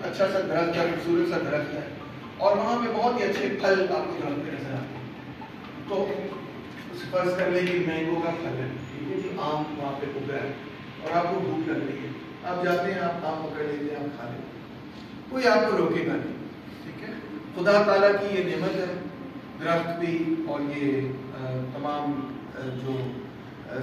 اچھا سا درخت ہے، خوبصورت سا درخت ہے، اور وہاں پہ بہت ہی اچھے پھل آپ کو درخت پہ نظر آتے ہیں، تو فرض کر لیں کہ مینگو کا پھل ہے، ٹھیک ہے جی، آم وہاں پہ اگ رہا ہے اور آپ کو بھوک لگ رہی ہے، آپ جاتے ہیں، آپ آم پکڑ لیتے ہیں، آپ کھا لیتے ہیں، کوئی آپ کو روکے گا نہیں، ٹھیک ہے۔ خدا تعالیٰ کی یہ نعمت ہے، درخت بھی اور یہ تمام جو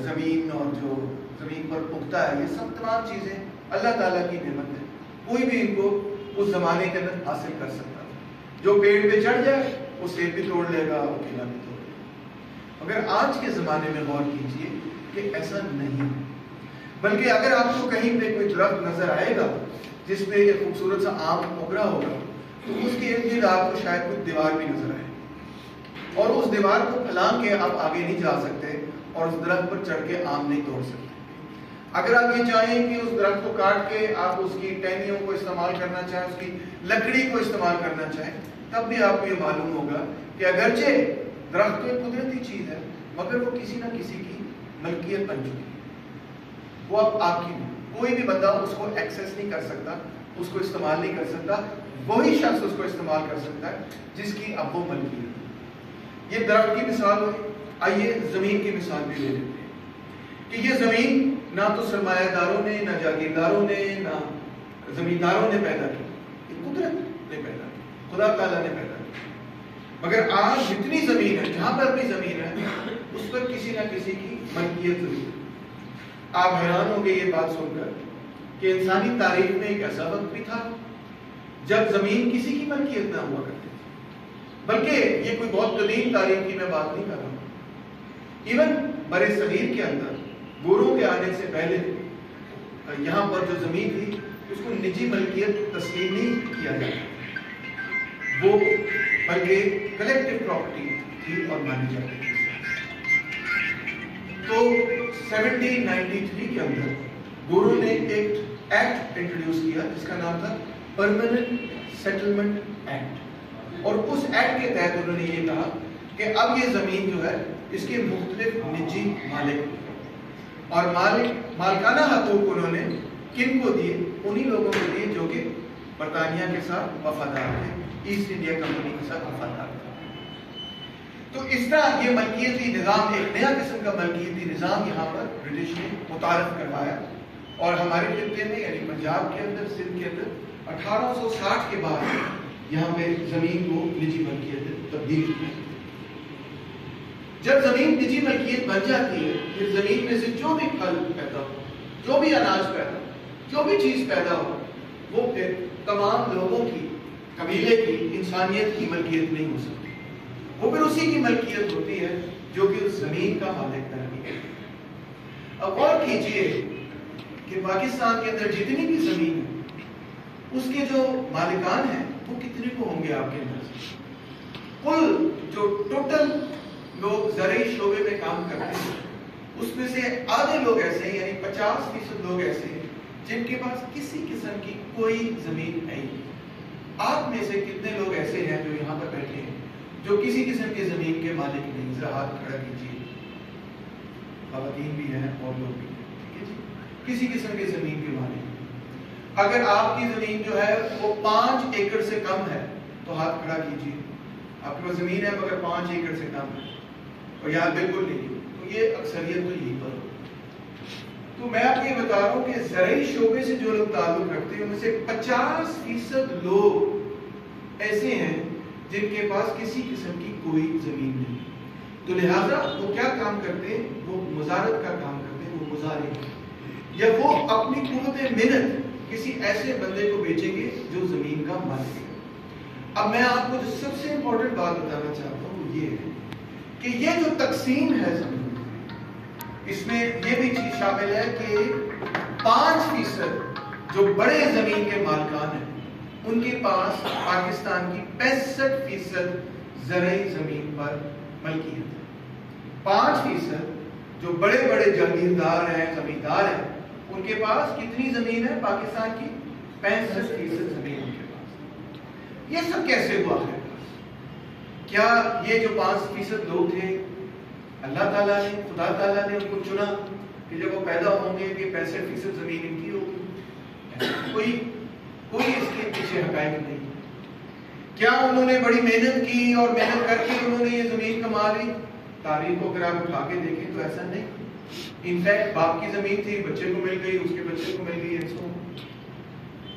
زمین اور جو زمین پر اگتا ہے، یہ سب تمام چیزیں اللہ تعالیٰ کی نعمت ہے، کوئی بھی ان کو اس زمانے کے اندر حاصل کر سکتا ہے، جو پیڑ پہ چڑھ جائے وہ سیب بھی توڑ لے گا، وہ کیلا بھی توڑ لے گا۔ مگر آج کے زمانے میں غور کیجئے کہ ایسا نہیں ہے، بلکہ اگر آپ کو کہیں پہ کوئی درخت نظر آئے گا جس پہ ایک خوبصورت سا آم اگ رہا ہوگا، تو اس کے ارد گرد آپ کو شاید کوئی دیوار بھی نظر آئے، اور اس دیوار کو پھلانگ کے آپ آگے نہیں جا سکتے اور اس درخت پر چڑھ کے آم نہیں توڑ سکتے۔ اگر آپ یہ چاہیں کہ اس درخت کو کاٹ کے آپ اس کی ٹہنیوں کو استعمال کرنا چاہیں، اس کی لکڑی کو استعمال کرنا چاہیں، تب بھی آپ کو یہ معلوم ہوگا کہ اگرچہ درخت تو ایک قدرتی چیز ہے، مگر وہ کسی نہ کسی کی ملکیت بن چکی ہے، وہ اب آپ کی نہیں، کوئی بھی بندہ اس کو ایکسیس نہیں کر سکتا، اس کو استعمال نہیں کر سکتا، وہی شخص اس کو استعمال کر سکتا ہے جس کی اب وہ ملکیت ہے۔ یہ درخت کی مثال ہوئی، آئیے زمین کی مثال بھی لے لیتے ہیں کہ یہ زمین نہ تو سرمایہ داروں نے، نہ جاگیرداروں نے، نہ زمینداروں نے پیدا کی، یہ قدرت نے پیدا کی، خدا تعالیٰ نے پیدا کی، مگر آج جتنی زمین ہے، جہاں پر بھی زمین ہے، اس پر کسی نہ کسی کی ملکیت ضرور ہے۔ آپ حیران ہوں گے یہ بات سن کر کہ انسانی تاریخ میں ایک ایسا وقت بھی تھا جب زمین کسی کی ملکیت نہ ہوا کرتی تھی، بلکہ یہ کوئی بہت قدیم تاریخ کی میں بات نہیں کر رہا ہوں، ایون برِ صغیر کے اندر گوروں کے آنے سے پہلے یہاں پر جو زمین تھی اس کو نجی ملکیت تسلیم نہیں کیا جاتا، وہ بلکہ کلیکٹیو پراپرٹی تھی اور مانی جاتی تھی۔ تو 1793 کے اندر گوروں نے ایک ایکٹ انٹروڈیوس کیا جس کا نام تھا پرماننٹ سیٹلمنٹ ایکٹ، اور اس ایکٹ کے تحت انہوں نے یہ کہا کہ اب یہ زمین جو ہے اس کے مختلف نجی مالک اور مالکانہ حقوق انہوں نے کن کو دیے؟ انہی لوگوں کو دیے جو کہ برطانیہ کے ساتھ وفادار تھے، ایسٹ انڈیا کمپنی کے ساتھ وفادار تھے۔ تو اس طرح یہ ملکیتی نظام، ایک نیا قسم کا ملکیتی نظام یہاں پر برٹش نے متعارف کروایا، اور ہمارے خطے میں یعنی پنجاب کے اندر، سندھ کے اندر 1860 کے بعد یہاں پہ زمین کو نجی ملکیت تبدیل کی۔ جب زمین نجی ملکیت بن جاتی ہے، پھر زمین میں سے جو بھی پھل پیدا ہو، جو بھی اناج پیدا ہو، جو بھی چیز پیدا ہو، وہ پھر تمام لوگوں کی، قبیلے کی، انسانیت کی ملکیت نہیں ہو سکتی، وہ پھر اسی کی ملکیت ہوتی ہے جو کہ اس زمین کا مالک ہے۔ اب غور کیجئے کہ پاکستان کے اندر جتنی بھی زمین ہے اس کے جو مالکان ہیں وہ کتنے کو ہوں گے آپ کے اندر؟ کل جو ٹوٹل لوگ زرعی شعبے میں کام کرتے ہیں اس میں سے آدھے لوگ ایسے ہیں، یعنی 50% لوگ ایسے ہیں جن کے پاس کسی قسم کی کوئی زمین نہیں۔ آپ میں سے کتنے لوگ ایسے ہیں جو یہاں پر بیٹھے ہیں جو کسی قسم کی زمین کے مالک نہیں؟ ذرا ہاتھ کھڑا کیجیے، خواتین بھی ہیں اور لوگ بھی ہیں، ٹھیک ہے جی، کسی قسم کی زمین کے مالک نہیں۔ اگر آپ کی زمین جو ہے وہ 5 ایکڑ سے کم ہے تو ہاتھ کھڑا کیجیے، آپ کے پاس زمین ہے مگر 5 ایکڑ سے کم ہے، اور یہاں بالکل نہیں ہے، تو یہ اکثریت تو یہی پر ہو۔ تو میں آپ کو یہ بتا رہا ہوں کہ زرعی شعبے سے جو لوگ تعلق رکھتے ہیں ان میں سے 50% لوگ ایسے ہیں جن کے پاس کسی قسم کی کوئی زمین نہیں، تو لہذا وہ کیا کام کرتے ہیں؟ وہ مزارت کا کام کرتے ہیں، وہ مزارع، یا وہ اپنی قوت محنت کسی ایسے بندے کو بیچیں گے جو زمین کا مالک ہے۔ اب میں آپ کو جو سب سے امپورٹنٹ بات بتانا چاہتا ہوں وہ یہ ہے کہ یہ جو تقسیم ہے زمین، اس میں یہ بھی چیز شامل ہے کہ 5% جو بڑے زمین کے مالکان ہیں ان کے پاس پاکستان کی 65% زرعی زمین پر ملکیت ہے۔ 5% جو بڑے بڑے جاگیردار ہیں، زمیندار ہیں، ان کے پاس کتنی زمین ہے؟ پاکستان کی 65% زمین ان کے پاس۔ یہ سب کیسے ہوا ہے؟ کیا یہ جو 5% لوگ تھے اللہ تعالیٰ نے، خدا تعالیٰ نے ان کو چنا کہ جب وہ پیدا ہوں گے کہ 65% زمین ان کی ہوگی؟ کوئی اس کے پیچھے اچھے حقائق نہیں. کیا انہوں نے بڑی محنت کی اور محنت کر کے انہوں نے یہ زمین کما لی؟ تاریخ کو اگر آپ اٹھا کے دیکھیں تو ایسا نہیں. انفیکٹ باپ کی زمین تھی، بچے کو مل گئی، اس کے بچے کو مل گئی.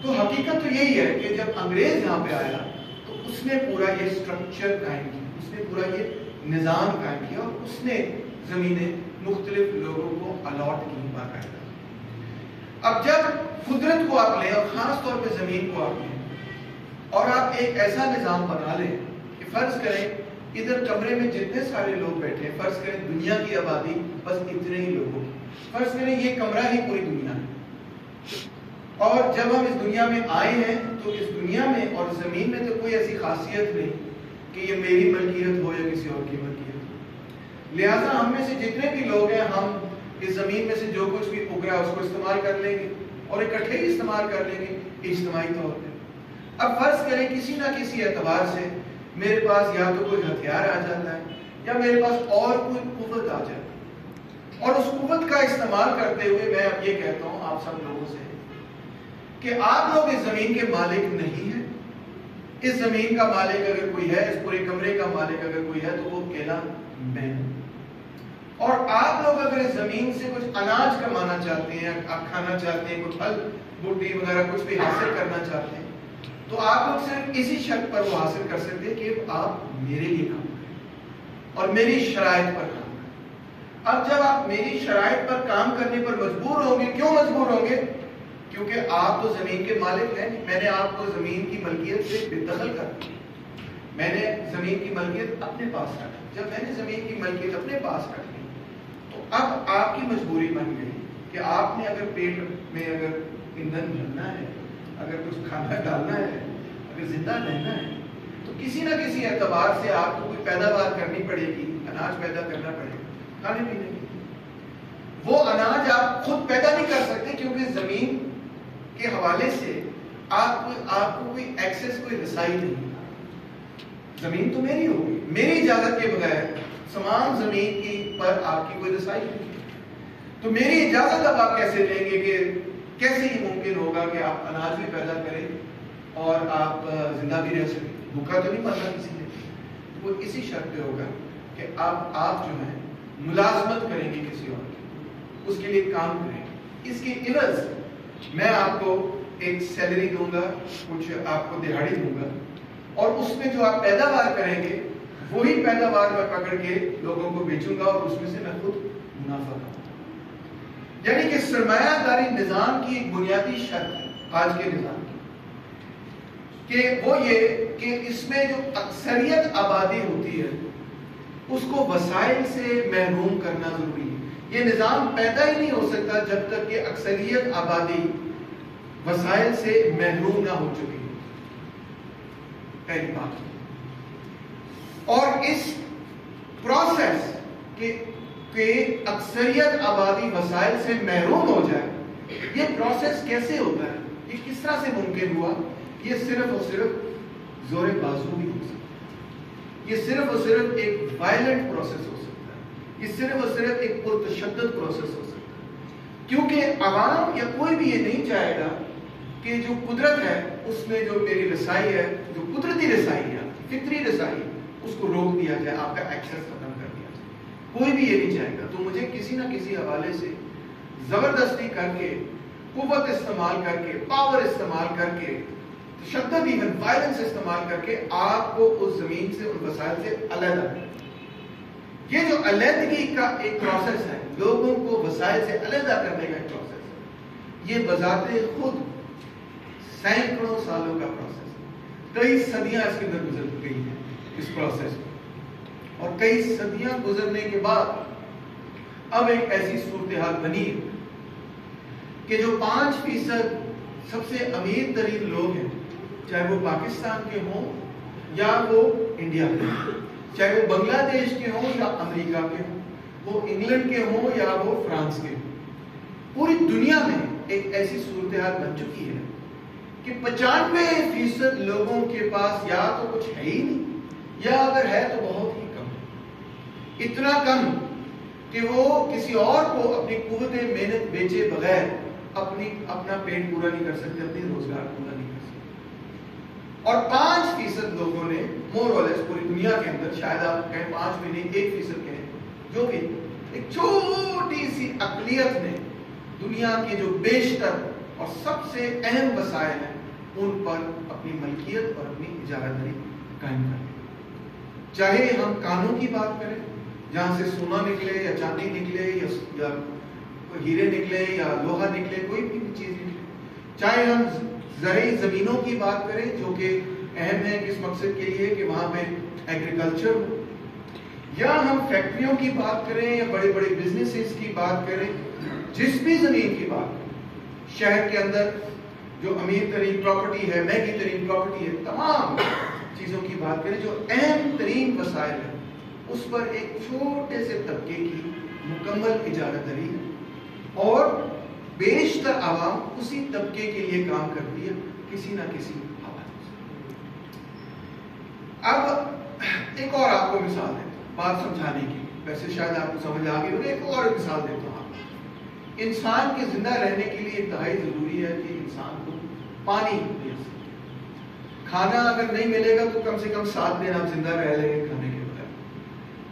تو حقیقت تو یہی ہے کہ جب انگریز یہاں پہ آیا تو اس نے پورا یہ سٹرکچر قائم کیا، اس نے پورا یہ نظام قائم کیا اور اس نے زمینیں مختلف لوگوں کو الاٹ کی باقاعدہ. اب جب قدرت کو آپ لیں اور خاص طور پہ زمین کو آپ لیں اور آپ ایک ایسا نظام بنا لیں کہ فرض کریں ادھر کمرے میں جتنے سارے لوگ بیٹھے ہیں، فرض کریں دنیا کی آبادی بس اتنے ہی لوگوں کی، فرض کریں یہ کمرہ ہی پوری دنیا ہے. اور جب ہم اس دنیا میں آئے ہیں تو اس دنیا میں اور زمین میں تو کوئی ایسی خاصیت نہیں کہ یہ میری ملکیت ہو یا کسی اور کی ملکیت ہو. لہٰذا ہم میں سے جتنے بھی لوگ ہیں ہم اس زمین میں سے جو کچھ بھی اگ رہا ہے اس کو استعمال کر لیں گے اور اکٹھے ہی استعمال کر لیں گے اجتماعی طور پہ. اب فرض کریں کسی نہ کسی اعتبار سے میرے پاس یا تو کوئی ہتھیار آ جاتا ہے یا میرے پاس اور کوئی قوت آ جاتی ہے اور اس قوت کا استعمال کرتے ہوئے میں اب یہ کہتا ہوں آپ سب لوگوں سے کہ آپ لوگ اس زمین کے مالک نہیں ہیں. اس زمین کا مالک اگر کوئی ہے، اس پورے کمرے کا مالک اگر کوئی ہے تو وہ اکیلا میں ہوں. اور آپ لوگ اگر اس زمین سے کچھ اناج کمانا چاہتے ہیں، آپ کھانا چاہتے ہیں، کچھ پھل بوٹی وغیرہ کچھ بھی حاصل کرنا چاہتے ہیں تو آپ لوگ صرف اسی شرط پر وہ حاصل کر سکتے ہیں کہ آپ میرے لیے کام کریں اور میری شرائط پر کام کریں. اب جب آپ میری شرائط پر کام کرنے پر مجبور ہوں گے، کیوں مجبور ہوں گے؟ کیونکہ آپ تو زمین کے مالک ہیں. میں نے آپ کو زمین کی ملکیت سے بے دخل کر دی. میں نے زمین کی ملکیت اپنے پاس رکھ لی. جب میں نے زمین کی ملکیت اپنے پاس رکھ لی تو اب آپ کی مجبوری بن گئی کہ آپ نے اگر پیٹ میں اگر ایندھن بھرنا ہے، اگر کچھ کھانا ڈالنا ہے، اگر زندہ رہنا ہے تو کسی نہ کسی اعتبار سے آپ کو کوئی پیداوار کرنی پڑے گی، اناج پیدا کرنا پڑے گا کھانے پینے کی. وہ اناج آپ خود پیدا نہیں کر سکتے کیونکہ زمین کے حوالے سے آپ کو کوئی ایکسس، کوئی رسائی نہیں. زمین تو میری ہوگی، میری اجازت کے بغیر تمام زمین کی پر آپ کی کوئی رسائی نہیں. تو میری اجازت اب آپ کیسے لیں گے کہ کیسے یہ ممکن ہوگا کہ آپ اناج بھی پیدا کریں اور آپ زندہ بھی رہ سکیں؟ بھوکا تو نہیں مرنا کسی نے. وہ اسی شرط پہ ہوگا کہ آپ جو ہیں ملازمت کریں گے کسی اور کی، اس کے لیے کام کریں گے. اس کے عوض میں آپ کو ایک سیلری دوں گا، کچھ آپ کو دہاڑی دوں گا اور اس میں جو آپ پیداوار کریں گے وہی پیداوار میں پکڑ کے لوگوں کو بیچوں گا اور اس میں سے میں خود منافع کروں. یعنی کہ سرمایہ داری نظام کی ایک بنیادی شرط ہے آج کے نظام کی کہ وہ یہ کہ اس میں جو اکثریت آبادی ہوتی ہے اس کو وسائل سے محروم کرنا ضروری ہے. یہ نظام پیدا ہی نہیں ہو سکتا جب تک کہ اکثریت آبادی وسائل سے محروم نہ ہو چکی ہے. پہلی بات. اور اس پروسیس کہ اکثریت آبادی وسائل سے محروم ہو جائے، یہ پروسیس کیسے ہوتا ہے، یہ کس طرح سے ممکن ہوا؟ یہ صرف اور صرف زور بازو بھی ہو سکتا ہے. یہ صرف اور صرف ایک وائلنٹ پروسیس ہو سکتا ہے. یہ صرف اور صرف ایک پرتشدد پروسیس ہو سکتا ہے. کیونکہ عوام یا کوئی بھی یہ نہیں چاہے گا کہ جو قدرت ہے اس میں جو میری رسائی ہے، جو قدرتی رسائی ہے، فطری رسائی، اس کو روک دیا جائے، آپ کا ایکسس ختم کر دیا جائے. کوئی بھی یہ نہیں چاہے گا. تو مجھے کسی نہ کسی حوالے سے زبردستی کر کے، قوت استعمال کر کے، پاور استعمال کر کے، تشدد ایون وائلنس استعمال کر کے آپ کو اس زمین سے، ان وسائل سے علیحدہ کرنا. یہ جو علیحدگی کا ایک پروسیس ہے، لوگوں کو وسائل سے علیحدہ کرنے کا ایک پروسیس ہے، یہ بذات خود سینکڑوں سالوں کا پروسیس ہے. کئی صدیاں اس کے اندر گزر گئی ہیں اس پروسیس میں، اور کئی صدیاں گزرنے کے بعد اب ایک ایسی صورتحال بنی کہ جو 5% سب سے امیر ترین لوگ ہیں، چاہے وہ پاکستان کے ہوں یا وہ انڈیا کے ہوں، چاہے وہ بنگلہ دیش کے ہوں یا امریکہ کے ہوں، وہ انگلینڈ کے ہوں یا وہ فرانس کے ہوں، پوری دنیا میں ایک ایسی صورتحال بن چکی ہے کہ 95% لوگوں کے پاس یا تو کچھ ہے ہی نہیں، یا اگر ہے تو بہت ہی کم. اتنا کم کہ وہ کسی اور کو اپنی قوت محنت بیچے بغیر اپنا پیٹ پورا نہیں کر سکتے، اپنی روزگار پورا نہیں کر سکتے. اور 5% لوگوں نے مور اور لیس پوری دنیا کے اندر، شاید آپ کہیں 5 بھی نہیں 1% کہیں، جو بھی ایک چھوٹی سی اقلیت نے دنیا کے جو بیشتر اور سب سے اہم وسائل ہیں ان پر اپنی ملکیت اور اپنی اجارہ داری قائم کر دی. چاہے ہم کانوں کی بات کریں جہاں سے سونا نکلے یا چاندی نکلے یا ہیرے نکلے یا لوہا نکلے، کوئی بھی چیز نکلے، چاہے ہم زرعی زمینوں کی بات کریں جو کہ اہم ہے کس مقصد کے لیے کہ وہاں پہ ایگریکلچر ہو، یا ہم فیکٹریوں کی بات کریں یا بڑے بڑے بزنسز کی بات کریں، جس بھی زمین کی بات کریں، شہر کے اندر جو امیر ترین پراپرٹی ہے، مہنگی ترین پراپرٹی ہے، تمام چیزوں کی بات کریں، جو اہم ترین وسائل ہیں اس پر ایک چھوٹے سے طبقے کی مکمل اجارہ داری ہے اور بیشتر عوام اسی طبقے کے لیے کام کرتی ہے کسی نہ کسی حوالے سے. اب ایک اور آپ کو مثال دیتا ہوں بات سمجھانے کی، ویسے شاید آپ کو سمجھ آ گئی ہوگی، ایک اور مثال دیتا ہوں. انسان کے زندہ رہنے کے لیے انتہائی ضروری ہے کہ انسان کو پانی مل سکے. کھانا اگر نہیں ملے گا تو کم سے کم 7 دن آپ زندہ رہ لیں گے کھانے کے بغیر.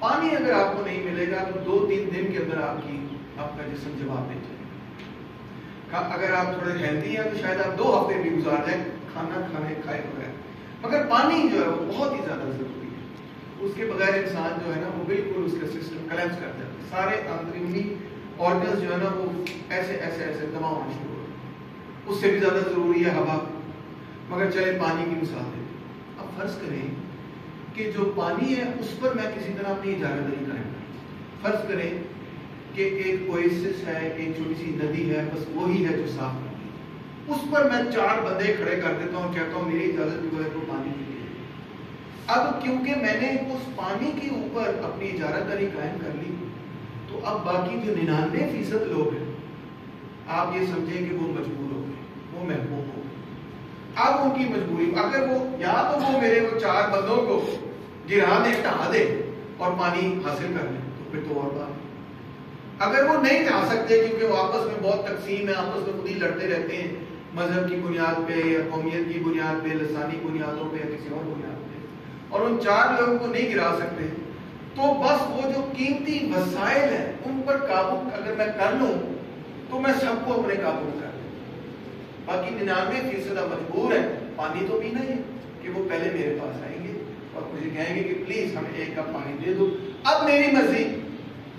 پانی اگر آپ کو نہیں ملے گا تو 2-3 دن کے اندر آپ کا جسم جواب دے جائے گا. اگر آپ تھوڑے ہیلدی ہیں تو شاید آپ 2 ہفتے بھی گزار جائیں کھانا کھائے بغیر. مگر پانی جو ہے وہ بہت ہی زیادہ ضروری ہے. اس کے بغیر انسان جو ہے نا وہ بالکل اس کا سسٹم کلیپس کر جاتا ہے. سارے اندرونی آرگنز جو ہے نا وہ ایسے دباؤ ہونا شروع ہو جاتے ہیں. اس سے بھی زیادہ ضروری ہے ہوا. مگر چلے پانی کی مثال دیں. اب فرض کریں کہ جو پانی ہے اس پر میں کسی طرح اپنی اجارہ داری کریں. فرض کریں کہ ایک اویسس ہے، ایک چھوٹی سی ندی ہے، بس وہی ہے جو صاف کرتی ہے. اس پر میں 4 بندے کھڑے کر دیتا ہوں، کہتا ہوں میری اجازت بھی ہے تو پانی کے لیے. اب کیونکہ میں نے اس پانی کے اوپر اپنی اجارہ داری قائم کر لی تو اب باقی جو 99% لوگ ہیں آپ یہ سمجھیں کہ وہ مجبور ہو گئے، وہ محروم ہو گئے. اب ان کی مجبوری اگر وہ یا تو وہ میرے وہ 4 بندوں کو گرا دے، ٹھا دے اور پانی حاصل کر لیں تو پھر تو اور بات. اگر وہ نہیں ٹھا سکتے کیونکہ وہ آپس میں بہت تقسیم ہے، آپس میں خود ہی لڑتے رہتے ہیں مذہب کی بنیاد پہ یا قومیت کی بنیاد پہ، لسانی بنیادوں پہ یا کسی اور بنیاد پہ، اور ان 4 لوگوں کو نہیں گرا سکتے تو بس وہ جو قیمتی وسائل ہیں ان پر قابو اگر میں کر لوں تو میں سب کو اپنے قابو کر لوں. باقی 99% مجبور ہیں پانی تو پینا ہی ہے کہ وہ پہلے میرے پاس آئیں گے اور مجھے کہیں گے کہ پلیز ہمیں 1 کپ پانی دے دو. اب میری مرضی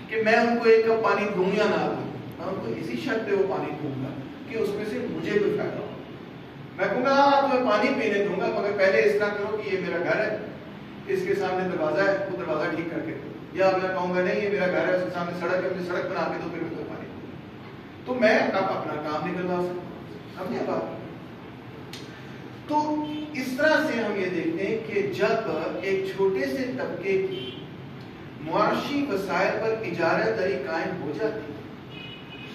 کہ میں ان کو 1 کپ پانی دوں یا نہ دوں. میں ان کو اسی شرط پہ وہ پانی دوں گا کہ اس میں سے مجھے کوئی فائدہ ہو. میں کہوں گا ہاں تمہیں پانی پینے دوں گا مگر پہلے اس طرح کرو کہ یہ میرا گھر ہے، اس کے سامنے دروازہ ہے، وہ دروازہ ٹھیک کر کے دو. یا میں کہوں گا نہیں یہ میرا گھر ہے، اس کے سامنے سڑک ہے، مجھے سڑک بنا کے دو پھر میں تمہیں پانی دوں گا. تو میں اب اپنا کام نکلوا سکتا ہوں. سمجھے بات؟ تو اس طرح سے ہم یہ دیکھتے ہیں کہ جب ایک چھوٹے سے طبقے کی معاشی وسائل پر اجارہ داری قائم ہو جاتی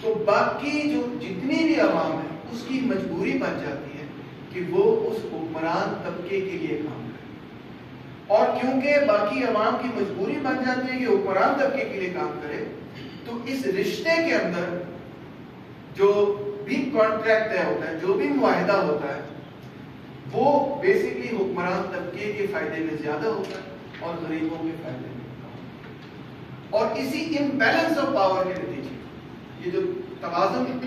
تو باقی جو جتنی بھی عوام ہے اس کی مجبوری بن جاتی ہے کہ وہ اس حکمران طبقے کے لیے کام کرے. اور کیونکہ باقی عوام کی مجبوری بن جاتی ہے کہ حکمران طبقے کے لیے کام کرے تو اس رشتے کے اندر جو بھی کانٹریکٹ طے ہوتا ہے، جو بھی معاہدہ ہوتا ہے، وہ بیسیکلی حکمران طبقے کے فائدے میں زیادہ ہوتا ہے اور غریبوں کے فائدے میں. اور اسی امبیلنس آف پاور کے نتیجے یہ جو توازن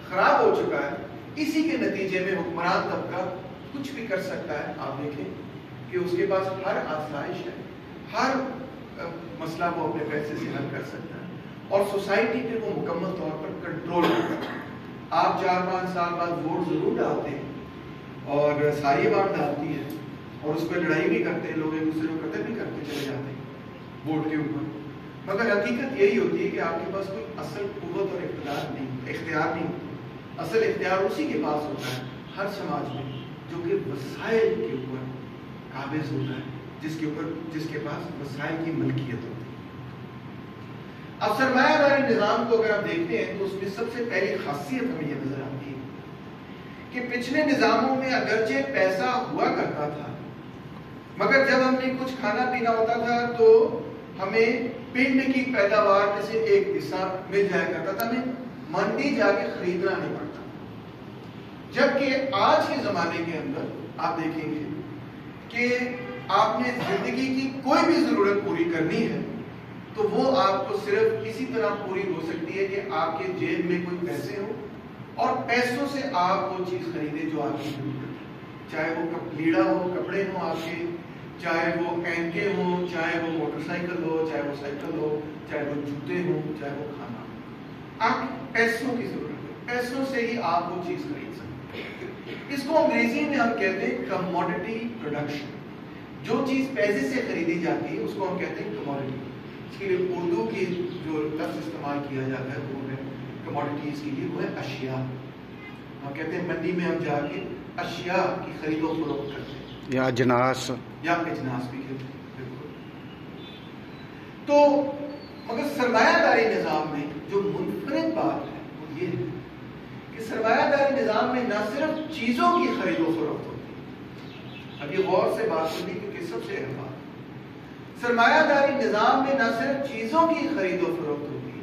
خراب ہو چکا ہے، اسی کے نتیجے میں حکمران طبقہ کچھ بھی کر سکتا ہے. آپ دیکھیں کہ اس کے پاس ہر آسائش ہے، ہر مسئلہ وہ اپنے پیسے سے حل کر سکتا ہے اور سوسائٹی پہ وہ مکمل طور پر کنٹرول کرتا ہے. آپ 4-5 سال بعد ووٹ ضرور ڈالتے ہیں اور ساری عوام ڈالتی ہے اور اس پہ لڑائی بھی کرتے ہیں، لوگ ایک دوسرے کو قتل بھی کرتے چلے جاتے ہیں ووٹ کے اوپر. مگر حقیقت یہی ہوتی ہے کہ آپ کے پاس کوئی اصل قوت اور اختیار نہیں. اصل اختیار اسی کے پاس ہوتا ہے ہر سماج میں جو کہ وسائل کے اوپر قابض ہوتا ہے، جس کے پاس وسائل کی ملکیت ہوتی ہے. اب سرمایہ داری نظام کو اگر آپ دیکھتے ہیں تو اس میں سب سے پہلی خاصیت ہمیں یہ نظر آتی ہے کہ پچھلے نظاموں میں اگرچہ پیسہ ہوا کرتا تھا مگر جب ہم نے کچھ کھانا پینا ہوتا تھا تو ہمیں پنڈ کی پیداوار میں سے ایک حصہ مل جایا کرتا تھا، ہمیں منڈی جا کے خریدنا نہیں پڑتا. جبکہ آج کے زمانے کے اندر آپ دیکھیں گے کہ آپ نے زندگی کی کوئی بھی ضرورت پوری کرنی ہے تو وہ آپ کو صرف اسی طرح پوری ہو سکتی ہے کہ آپ کے جیب میں کوئی پیسے ہو اور پیسوں سے آپ وہ چیز خریدیں جو آپ کی ضرورت ہے، چاہے وہ لیڑا ہو، کپڑے ہوں آپ کے، چاہے وہ اینکے ہوں، چاہے وہ موٹر سائیکل ہو، چاہے وہ سائیکل ہو، چاہے وہ جوتے ہوں، چاہے وہ کھانا ہو، آپ پیسوں کی ضرورت ہے، پیسوں سے ہی آپ وہ چیز خرید سکتے ہیں۔ اس کو انگریزی میں ہم کہتے ہیں کموڈٹی پروڈکشن، جو چیز پیسے سے خریدی جاتی ہے اس کو ہم کہتے ہیں کموڈٹی۔ اس کے لیے اردو کی جو لفظ استعمال کیا جاتا ہے وہ ہے کموڈٹیز کے لیے، وہ ہے اشیاء۔ ہم کہتے ہیں منڈی میں ہم جا کے اشیاء کی خرید و فروخت کرتے ہیں، یا اجناس بھی کہتے ہیں، بالکل۔ تو مگر سرمایہ داری نظام میں جو منفرد بات ہے وہ یہ ہے کہ سرمایہ داری نظام میں نہ صرف چیزوں کی خرید و فروخت ہوتی ہے، اب یہ غور سے بات کرنی کیونکہ سب سے اہم بات، سرمایہ داری نظام میں نہ صرف چیزوں کی خرید و فروخت ہوتی ہے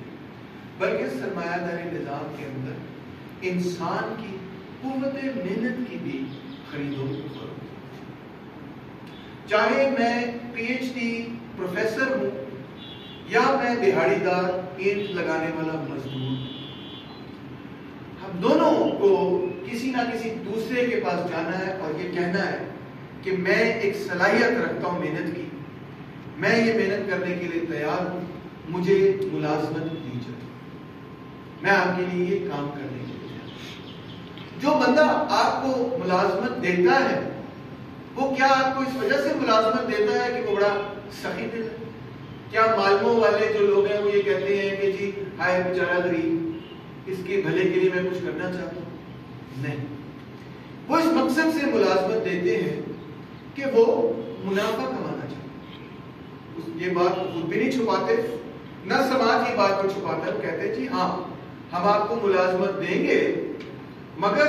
بلکہ سرمایہ داری نظام کے اندر انسان کی قوت محنت کی بھی خرید و فروخت ہوتی ہے۔ چاہے میں پی ایچ ڈی پروفیسر ہوں یا میں دہاڑی دار اینٹ لگانے والا مزدور، ہم دونوں کو کسی نہ کسی دوسرے کے پاس جانا ہے اور یہ کہنا ہے کہ میں ایک صلاحیت رکھتا ہوں محنت کی، میں یہ محنت کرنے کے لیے تیار ہوں، مجھے ملازمت دی جائے، میں آپ کے لیے یہ کام کرنے کے لیے۔ جو بندہ آپ کو ملازمت دیتا ہے وہ کیا آپ کو اس وجہ سے ملازمت دیتا ہے کہ وہ بڑا سخی دل ہے؟ کیا معلوموں والے جو لوگ ہیں وہ یہ کہتے ہیں کہ جی ہائے بیچارہ غریب، اس کے بھلے کے لیے میں کچھ کرنا چاہتا ہوں؟ نہیں، وہ اس مقصد سے ملازمت دیتے ہیں کہ وہ منافع کمانا چاہتے ہیں۔ یہ بات خود بھی نہیں چھپاتے، نہ سماج یہ بات کو چھپاتا ہے، وہ کہتے ہیں جی ہاں ہم آپ کو ملازمت دیں گے مگر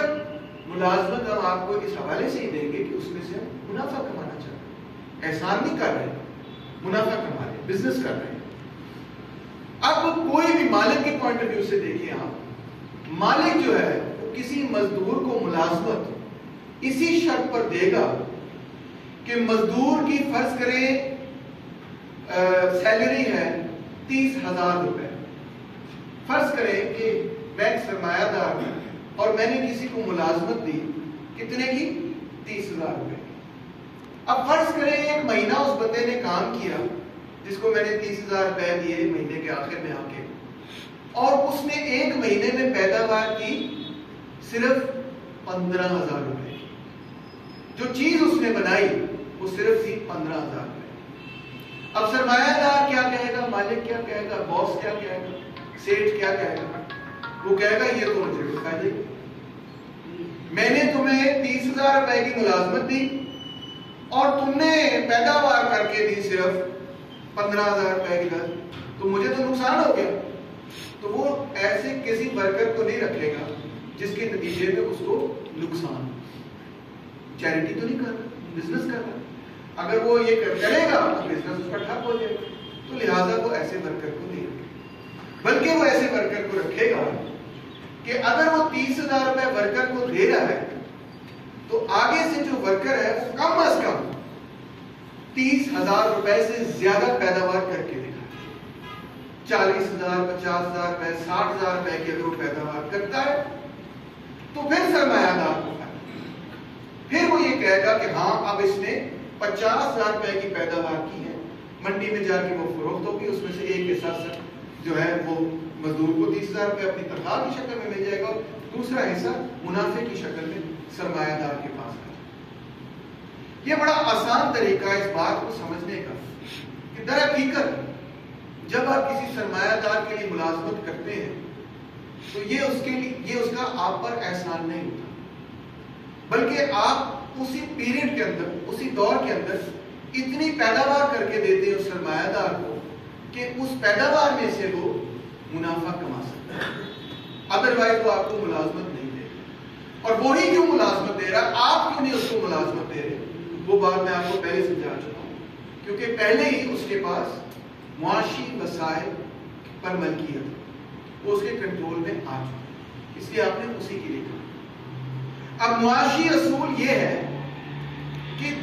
ملازمت ہم آپ کو اس حوالے سے ہی دیں گے کہ اس میں سے ہم منافع کمانا چاہتے ہیں، احسان نہیں کر رہے، منافع کما رہے ہیں، بزنس کر رہے ہیں۔ اب کوئی بھی مالک کے پوائنٹ آف ویو سے دیکھیں آپ، مالک جو ہے وہ کسی مزدور کو ملازمت اسی شرط پر دے گا کہ مزدور کی فرض کریں سیلری ہے 30,000 روپے، فرض کریں کہ میں ایک سرمایہ دار ہوں اور میں نے کسی کو ملازمت دی کتنے کی؟ 30,000 روپے۔ اب فرض کریں ایک مہینہ اس بندے نے کام کیا جس کو میں نے 30,000 روپے دیے مہینے کے آخر میں آ کے، اور اس نے ایک مہینے میں پیداوار کی صرف 15,000 روپے، جو چیز اس نے بنائی وہ صرف تھی 15,000 روپے۔ اب سرمایہ دار کیا کہے گا، مالک کیا کہے گا، باس کیا کہے گا، سیٹ کیا کہے گا؟ وہ کہے گا یہ تو مجھے فائدے، میں نے تمہیں 30,000 روپے کی ملازمت دی اور تم نے پیداوار کر کے دی صرف 15,000 روپے کی در، تو مجھے تو نقصان ہو گیا۔ تو وہ ایسے کسی ورکر کو نہیں رکھے گا جس کے نتیجے میں اس کو نقصان، چیریٹی تو نہیں کر رہا، بزنس کر رہا، اگر وہ یہ کرے گا تو بزنس اس کا ٹھپ ہو جائے گا، تو لہٰذا وہ ایسے ورکر کو نہیں رکھے، بلکہ وہ ایسے ورکر کو رکھے گا کہ اگر وہ 30,000 روپے ورکر کو دے رہا ہے تو آگے سے جو ورکر ہے وہ کم از کم 30,000 روپے سے زیادہ پیداوار کر کے دکھائے، 40,000 50,000 روپے 60,000 روپے کی اگر وہ پیداوار کرتا ہے تو پھر سرمایہ دار کو فائدہ، پھر وہ یہ کہے گا کہ ہاں اب اس نے 50,000 روپے کی پیداوار کی ہے، منڈی میں جا کے وہ فروخت ہوگی، اس میں سے ایک حصہ جو ہے وہ مزدور کو 30,000 روپے اپنی تنخواہ کی شکل میں مل جائے گا اور دوسرا حصہ منافع کی شکل میں سرمایہ دار کے پاس آ جائے گا۔ یہ بڑا آسان طریقہ ہے اس بات کو سمجھنے کا کہ در حقیقت جب آپ کسی سرمایہ دار کے لیے ملازمت کرتے ہیں تو یہ اس کا آپ پر احسان نہیں ہوتا، بلکہ آپ اسی پیریڈ کے اندر، اسی دور کے اندر اتنی پیداوار کر کے دیتے ہیں اس سرمایہ دار کو کہ اس پیداوار میں سے وہ منافع کما سکتا ہے، ادروائز وہ آپ کو ملازمت نہیں دے گا۔ اور وہی کیوں ملازمت دے رہا، آپ کیوں نہیں اس کو ملازمت دے رہے، وہ بات میں آپ کو پہلے سمجھا چکا ہوں، کیونکہ پہلے ہی اس کے پاس معاشی وسائل پر ملکیت، وہ اس کے کنٹرول میں آ چکا، اس لیے آپ نے اسی کے لیے کہا۔ اب معاشی اصول یہ ہے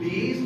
20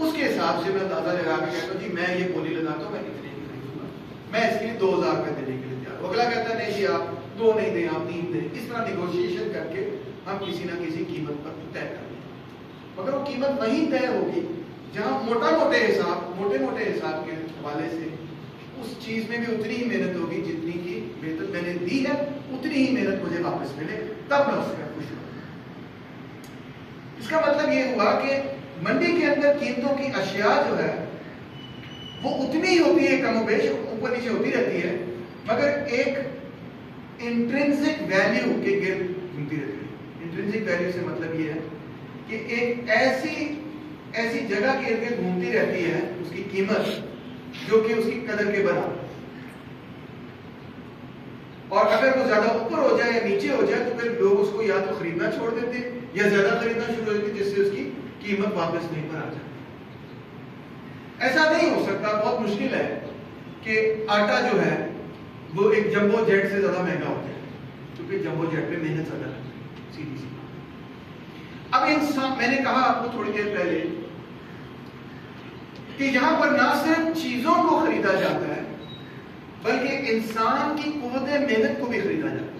اس کے حساب سے میں اندازہ لگا کے کہتا ہوں جی میں یہ بولی لگاتا ہوں، میں اتنے کی خریدوں گا، میں اس کے لیے 2000 روپے دینے کے لیے تیار ہوں۔ اگلا کہتا ہے نہیں جی آپ 2 نہیں دیں، آپ 3 دیں۔ اس طرح نیگوشیشن کر کے ہم کسی نہ کسی قیمت پر طے کر لیں، مگر وہ قیمت وہیں طے ہوگی جہاں موٹے موٹے حساب کے حوالے سے اس چیز میں بھی اتنی ہی محنت ہوگی جتنی کی محنت میں نے دی ہے، اتنی ہی محنت مجھے واپس ملے، تب میں اس کا خوش ہوں۔ اس کا مطلب یہ ہوا کہ منڈی کے اندر قیمتوں کی اشیاء جو ہے وہ اتنی ہی ہوتی ہے، کم و بیش اوپر نیچے ہوتی رہتی ہے، مگر ایک انٹرنسک ویلیو کے گرد گھومتی رہتی ہے۔ انٹرنسک ویلیو سے مطلب یہ ہے کہ ایک ایسی جگہ کے ارد گرد گھومتی رہتی ہے اس کی قیمت جو کہ اس کی قدر کے برابر، اور اگر وہ زیادہ اوپر ہو جائے یا نیچے ہو جائے تو پھر لوگ اس کو یا تو خریدنا چھوڑ دیتے یا زیادہ خریدنا شروع ہو دیتے، جس سے اس کی قیمت واپس نہیں پر آ جاتی۔ ایسا نہیں ہو سکتا، بہت مشکل ہے کہ آٹا جو ہے وہ ایک جمبو جیٹ سے زیادہ مہنگا ہو جائے، کیونکہ جمبو جیٹ میں محنت زیادہ لگتی ہے، سیدھی سی۔ اب انسان، میں نے کہا آپ کو تھوڑی دیر پہلے کہ یہاں پر نہ صرف چیزوں کو خریدا جاتا ہے بلکہ انسان کی قوت محنت کو بھی خریدا جاتا ہے۔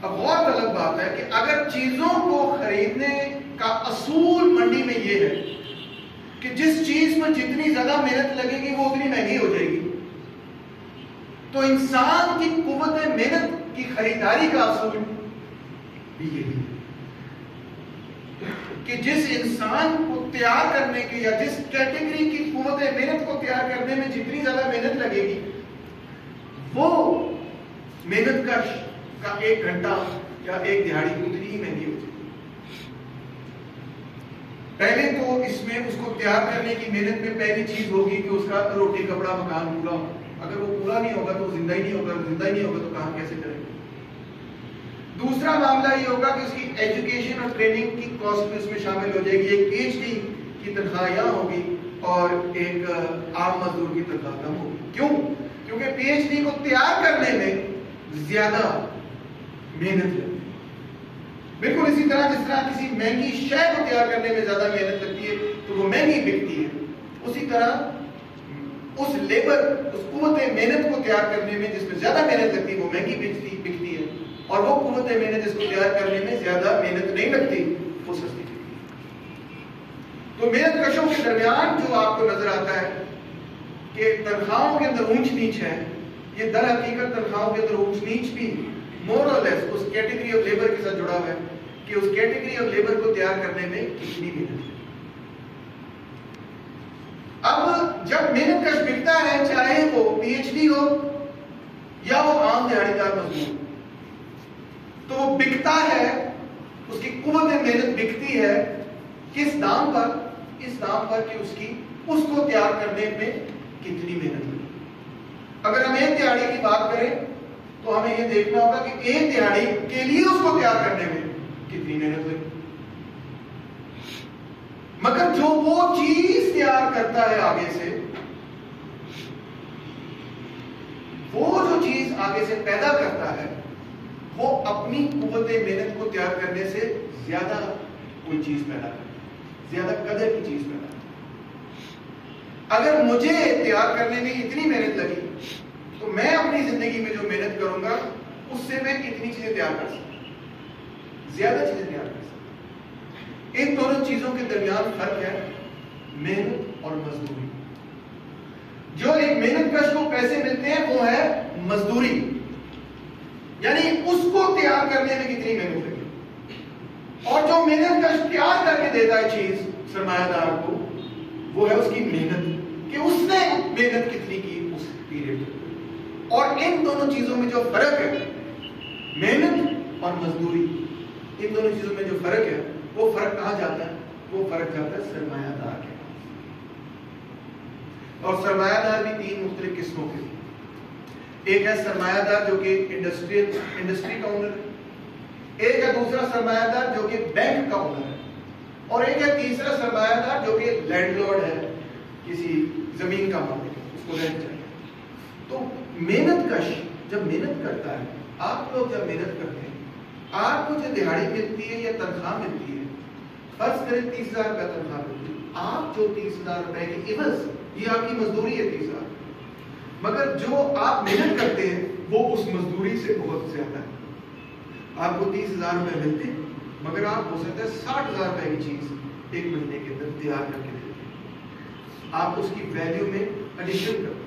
اب بہت الگ بات ہے کہ اگر چیزوں کو خریدنے کا اصول منڈی میں یہ ہے کہ جس چیز پر جتنی زیادہ محنت لگے گی وہ اتنی مہنگی ہو جائے گی، تو انسان کی قوت محنت کی خریداری کا اصول بھی یہی ہے کہ جس انسان کو تیار کرنے کی یا جس کیٹیگری کی قوت محنت کو تیار کرنے میں جتنی زیادہ محنت لگے گی وہ محنت کا 1 گھنٹہ یا 1 دہاڑی اتنی ہی مہنگی ہوتی ہے۔ پہلے تو اس میں اس کو تیار کرنے کی محنت میں پہلی چیز ہوگی کہ اس کا روٹی کپڑا مکان پورا ہو۔ اگر وہ پورا نہیں ہوگا تو زندہ ہی نہیں ہوگا، زندہ ہی نہیں ہوگا تو کام کیسے کرے گا۔ دوسرا معاملہ یہ ہوگا کہ اس کی ایجوکیشن اور ٹریننگ کی کاسٹ بھی اس میں شامل ہو جائے گی۔ ایک پی ایچ ڈی کی تنخواہ یہاں ہوگی اور ایک عام مزدور کی تنخواہ کم ہوگی۔ کیوں؟ کیونکہ پی ایچ ڈی کو تیار کرنے میں زیادہ محنت لگتی ہے۔ بالکل اسی طرح جس طرح کسی مہنگی شے کو تیار کرنے میں زیادہ محنت لگتی ہے تو وہ مہنگی بکتی ہے، اسی طرح اس لیبر، اس قوت محنت کو تیار کرنے میں جس میں زیادہ محنت لگتی ہے وہ مہنگی بکتی ہے، اور وہ قوت محنت جس کو تیار کرنے میں زیادہ محنت نہیں لگتی وہ سستی بکتی ہے۔ تو محنت کشوں کے درمیان جو آپ کو نظر آتا ہے کہ تنخواہوں کے اندر اونچ نیچ ہے، یہ در حقیقت تنخواہوں کے اندر اونچ نیچ بھی مور اور لیس اس کیٹیگری آف لیبر کے ساتھ جڑا ہوا ہے کہ اس کیٹیگری آف لیبر کو تیار کرنے میں کتنی محنت ہے۔ اب جب محنت کش بکتا ہے، چاہے وہ پی ایچ ڈی ہو یا وہ عام دیہڑی دار مزدور، تو وہ بکتا ہے، اس کی قوت محنت بکتی ہے کس دام پر؟ اس دام پر کہ اس کو تیار کرنے میں کتنی محنت لگی۔ اگر ہم 1 دہاڑی کی بات کریں تو ہمیں یہ دیکھنا ہوگا کہ 1 دہاڑی کے لیے اس کو تیار کرنے میں کتنی محنت لگی، مگر جو وہ چیز تیار کرتا ہے آگے سے، وہ جو چیز آگے سے پیدا کرتا ہے وہ اپنی قوت محنت کو تیار کرنے سے زیادہ کوئی چیز پیدا کرتا ہے، زیادہ قدر کی چیز پیدا کرتا ہے۔ اگر مجھے تیار کرنے میں اتنی محنت لگی تو میں اپنی زندگی میں جو محنت کروں گا اس سے میں اتنی چیزیں تیار کر سکتا ہوں، زیادہ چیزیں تیار کر سکتا ہوں۔ ان دونوں چیزوں کے درمیان فرق ہے محنت اور مزدوری۔ جو ایک محنت کش کو پیسے ملتے ہیں وہ ہے مزدوری، یعنی اس کو تیار کرنے میں کتنی محنت لگی، اور جو محنت کش تیار کر کے دیتا ہے چیز سرمایہ دار کو، وہ ہے اس کی محنت کہ اس نے محنت کتنی کی اس پیریڈ میں۔ اور ان دونوں چیزوں میں جو فرق ہے، محنت اور مزدوری، ان دونوں چیزوں میں جو فرق ہے وہ فرق کہاں جاتا ہے؟ وہ فرق جاتا ہے سرمایہ دار کے پاس۔ اور سرمایہ دار بھی 3 مختلف قسموں کے ہیں۔ ایک ہے سرمایہ دار جو کہ انڈسٹری کا اونر ہے، ایک ہے دوسرا سرمایہ دار جو کہ بینک کا اونر ہے، اور ایک ہے تیسرا سرمایہ دار جو کہ لینڈ لارڈ ہے، کسی زمین کا مالک ہے، اس کو رینٹ چاہیے۔ تو محنت کش جب محنت کرتا ہے، آپ لوگ جب محنت کرتے ہیں، آپ کو جو دہاڑی ملتی ہے یا تنخواہ ملتی ہے، فرض کریں 30,000 روپے تنخواہ ملتی، آپ جو 30,000 روپے کی عوض، یہ آپ کی مزدوری ہے 30,000، مگر جو آپ محنت کرتے ہیں وہ اس مزدوری سے بہت زیادہ ہے. آپ کو 30,000 روپے ملتے ہیں مگر آپ ہو سکتا ہے 60,000 روپے کی چیز ایک مہینے کے اندر تیار کر کے دیتے ہیں. آپ اس کی ویلیو میں ایڈیشن کرتے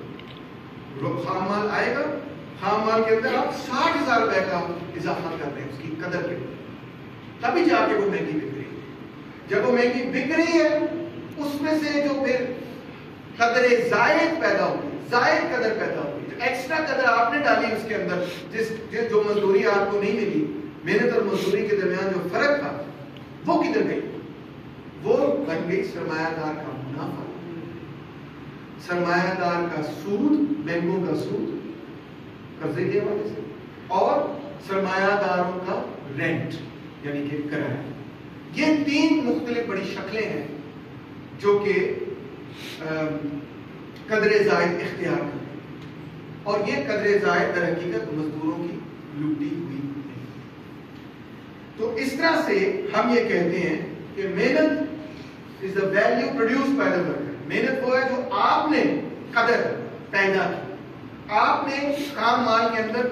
ہیں، خام مال آئے گا، خام مال کے اندر آپ 60,000 روپے کا اضافہ کر رہے ہیں اس کی قدر کے اندر، تبھی جا کے وہ مہنگی بک رہی ہے. جب وہ مہنگی بک رہی ہے اس میں سے جو پھر قدر زائد پیدا ہوتی ہے، زائد قدر پیدا ہوتی ہے، جو ایکسٹرا قدر آپ نے ڈالی اس کے اندر، جو مزدوری آپ کو نہیں ملی، محنت اور مزدوری کے درمیان جو فرق تھا وہ کدھر گئی؟ وہ بن گئی سرمایہ دار کا منافع، سرمایہ دار کا سود، بینکوں کا سود قرضے کے حوالے سے، اور سرمایہ داروں کا رینٹ یعنی کہ کرایہ. یہ تین مختلف بڑی شکلیں ہیں جو کہ قدر زائد اختیار کرتے ہیں، اور یہ قدر زائد در حقیقت مزدوروں کی لوٹی ہوئی ہے. تو اس طرح سے ہم یہ کہتے ہیں کہ محنت is the value produced by the worker. محنت وہ ہے جو آپ نے قدر پیدا کی، آپ نے کام مال کے اندر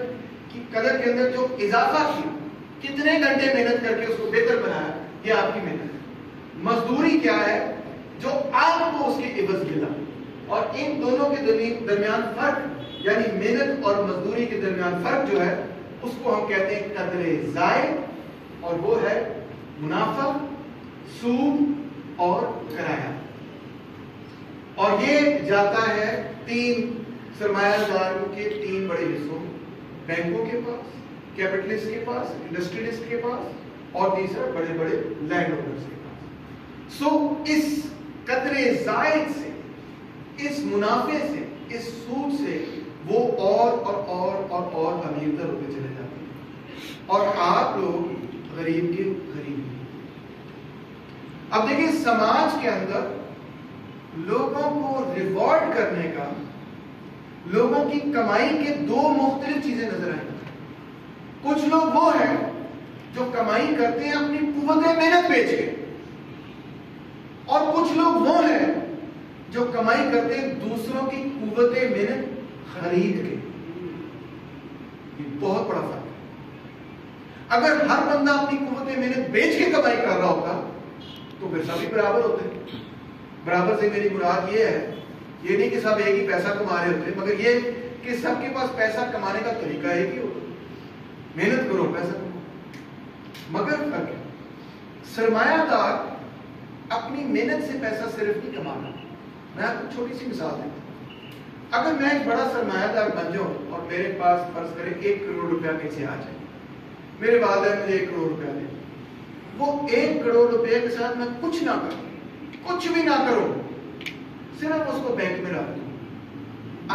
کی قدر کے اندر جو اضافہ کیا، کتنے گھنٹے محنت کر کے اس کو بہتر بنایا، یہ آپ کی محنت ہے. مزدوری کیا ہے؟ جو آپ کو اس کے عوض ملا. اور ان دونوں کے درمیان فرق، یعنی محنت اور مزدوری کے درمیان فرق جو ہے اس کو ہم کہتے ہیں قدر زائد، اور وہ ہے منافع، سود اور کرایہ. اور یہ جاتا ہے تین سرمایہ داروں کے تین بڑے حصوں، بینکوں کے پاس، کیپٹلسٹ کے پاس، انڈسٹریلسٹ کے پاس، اور تیسرا بڑے بڑے لینڈ اونرز کے پاس. سو اس قدر زائد سے، اس منافع سے، اس سود سے وہ اور امیر تر ہوتے چلے جاتے ہیں، اور آپ لوگ غریب کے غریب ہیں. اب دیکھیں سماج کے اندر لوگوں کو ریوارڈ کرنے کا، لوگوں کی کمائی کے دو مختلف چیزیں نظر آئیں. کچھ لوگ وہ ہیں جو کمائی کرتے ہیں اپنی قوت محنت بیچ کے، اور کچھ لوگ وہ ہیں جو کمائی کرتے ہیں دوسروں کی قوت محنت خرید کے. یہ بہت بڑا فرق ہے. اگر ہر بندہ اپنی قوت محنت بیچ کے کمائی کر رہا ہوتا تو پھر سبھی برابر ہوتے. برابر سے میری مراد یہ ہے، یہ نہیں کہ سب ایک ہی پیسہ کما رہے ہوتے، مگر یہ کہ سب کے پاس پیسہ کمانے کا طریقہ ایک ہی ہوتا. محنت کرو پیسہ کماؤ. مگر فرق ہے، سرمایہ دار اپنی محنت سے پیسہ صرف نہیں کمانا. میں آپ کو چھوٹی سی مثال دیتا ہوں. اگر میں ایک بڑا سرمایہ دار بن جاؤں اور میرے پاس فرض کریں 1 کروڑ روپیہ کیسے آ جائے، میرے والدین مجھے 1 کروڑ روپیہ دیں، وہ 1 کروڑ روپے کے ساتھ میں کچھ نہ کروں، کچھ بھی نہ کروں، صرف اس کو بینک میں رکھ دوں.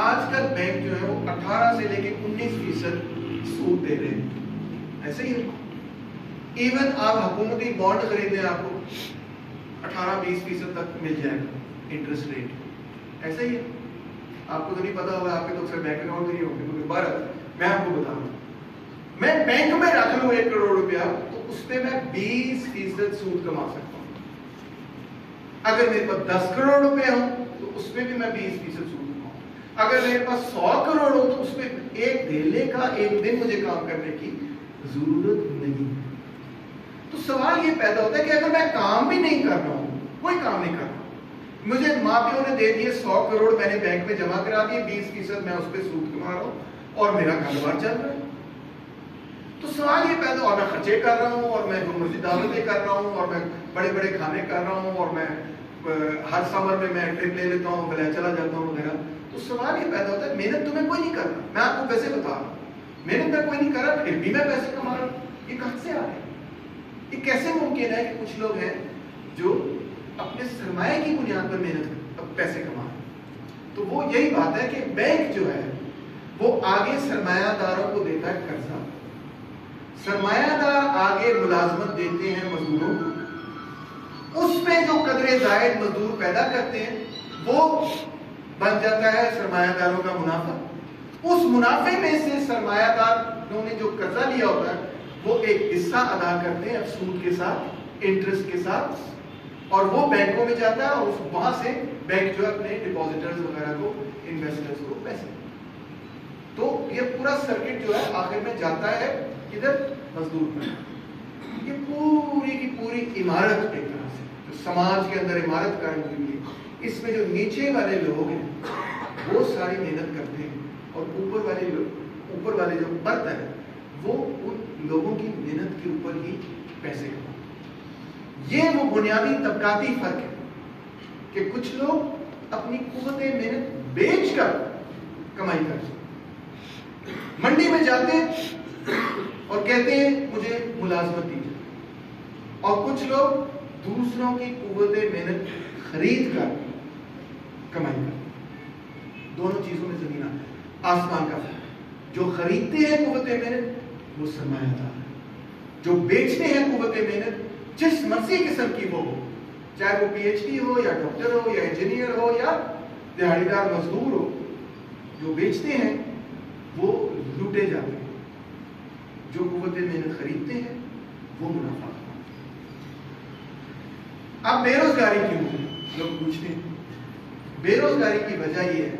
آج کل بینک جو ہے وہ 18 سے لے کے 19% سود دے رہے ہیں. ایسے ہی ایون آپ حکومتی بانڈ خرید لیں، آپ کو 18-20% تک مل جائے گا انٹرسٹ ریٹ. ایسے ہی آپ کو تو نہیں پتا ہوگا، آپ کے تو اکثر بینک اکاؤنٹ نہیں ہوگے، کیونکہ بھارت میں آپ کو بتا رہا ہوں، میں بینک میں رکھ لوں 1 کروڑ روپیہ تو اس پہ میں 20% سود کما سکتا ہوں. اگر میرے پاس 10 کروڑ روپے ہوں تو اس پہ بھی میں 20% سود کماؤں. اگر میرے پاس 100 کروڑ ہو تو اس پہ ایک دھیلے کا ایک دن مجھے کام کرنے کی ضرورت نہیں. تو سوال یہ پیدا ہوتا ہے کہ اگر میں کام بھی نہیں کر رہا ہوں، کوئی کام نہیں کر رہا، مجھے ماں پیوں نے دے دیے 100 کروڑ، میں نے بینک میں جمع کرا دیے، 20% میں اس پہ سود کما رہا ہوں اور میرا کاروبار چل رہا ہے. تو سوال یہ پیدا، اور میں خرچے کر رہا ہوں، اور میں جو مرضی دعوتیں کر رہا ہوں، اور میں بڑے بڑے کھانے کر رہا ہوں، اور میں ہر سمر میں ٹرپ لے لیتا ہوں، بلے چلا جاتا ہوں وغیرہ. تو سوال یہ پیدا ہوتا ہے محنت تمہیں کوئی نہیں کر رہا. میں آپ کو ویسے بتا رہا ہوں محنت میں کوئی نہیں کر رہا، پھر بھی میں پیسے کما رہا ہوں. یہ کہاں سے آ رہا ہے؟ یہ کیسے ممکن ہے کہ کچھ لوگ ہیں جو اپنے سرمایہ کی بنیاد پر محنت پیسے کما رہے ہیں؟ تو وہ یہی بات ہے کہ بینک جو ہے وہ آگے سرمایہ داروں کو دیتا ہے قرضہ، سرمایہ دار آگے ملازمت دیتے ہیں مزدوروں کو، اس میں جو قدر زائد مزدور پیدا کرتے ہیں وہ بن جاتا ہے سرمایہ داروں کا منافع. اس منافع میں سے سرمایہ داروں نے جو قرضہ لیا ہوتا ہے وہ ایک حصہ ادا کرتے ہیں سود کے ساتھ، انٹرسٹ کے ساتھ, اور وہ بینکوں میں جاتا ہے اور وہاں سے بینک جو ہے اپنے ڈپازیٹرز وغیرہ کو, انویسٹرز کو پیسے. تو یہ پورا سرکٹ جو ہے آخر میں جاتا ہے کدھر؟ مزدور پر. یہ پوری کی پوری عمارت ایک طرح سے جو سماج کے اندر عمارت قائم ہوئی ہے, اس میں جو نیچے والے لوگ ہیں وہ ساری محنت کرتے ہیں, اور اوپر والے جو پرت ہے وہ ان لوگوں کی محنت کے اوپر ہی پیسے کماتے. یہ وہ بنیادی طبقاتی فرق ہے کہ کچھ لوگ اپنی قوت محنت بیچ کر کمائی کرتے, منڈی میں جاتے ہیں اور کہتے ہیں مجھے ملازمت دیجیے, اور کچھ لوگ دوسروں کی قوت محنت خرید کر کمائی کرتے. دونوں چیزوں میں زمین آسمان کا فرق. جو خریدتے ہیں قوت محنت وہ سرمایہ دار ہے, جو بیچتے ہیں قوت محنت جس مرضی قسم کی وہ ہو, چاہے وہ پی ایچ ڈی ہو یا ڈاکٹر ہو یا انجینئر ہو یا دیہڑی دار مزدور ہو, جو بیچتے ہیں وہ لوٹے جاتے ہیں, جو قوت محنت خریدتے ہیں وہ منافع کماتے ہیں. اب بے روزگاری کیوں ہے؟ لوگ پوچھتے ہیں. بے روزگاری کی وجہ یہ ہے